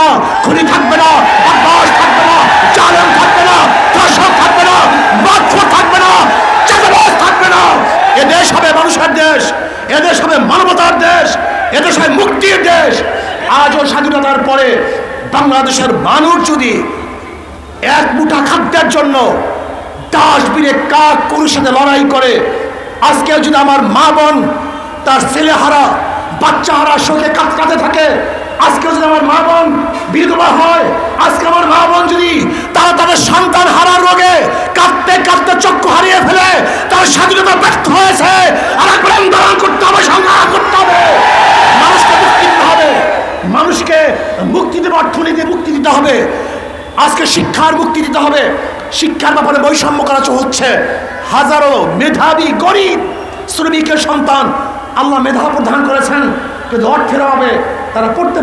না, খুনি থাকবে না, বদমাশ থাকবে না, জালেম থাকবে না, ধর্ষক থাকবে না, মাতখোর থাকবে না, চাঁদাবাজ থাকবে না। এদেশ হবে মানুষের দেশ, এদেশ হবে মানবতার দেশ, এদেশ হবে মুক্তির দেশ। আজও স্বাধীনতার পরে বাংলাদেশের মানুষ যদি এক মুঠা খাদ্যের জন্য ডাস্টবিনে কাক গরুর সাথে লড়াই করে, আজকে যদি আমার মা বোন তার ছেলে হারা বাচ্চা হারা শোকে কাঁদতে থাকে, আজকে যদি আমার মা বোন বিধবা হয়, আজকে আমার মা বোন যদি তারা তাদের সন্তান হারার রোগে কাঁদতে কাঁদতে চক্ষু হারিয়ে ফেলে, তার স্বাধীনতা ব্যর্থ হয়েছে, আর একবার আন্দোলন করতে হবে, সংগ্রাম করতে হবে, মানুষকে মুক্তি দিতে হবে, মানুষকে মুক্তি দেবে, অর্থনীতি মুক্তি দিতে হবে, আজকে শিক্ষার মুক্তি দিতে হবে। শিক্ষার ব্যাপারে বৈষম্য করা হচ্ছে। হাজারো মেধাবী গরিব শ্রমিকের সন্তান আল্লাহ মেধা প্রদান করেছেন, কিন্তু অর্থের অভাবে তারা পড়তে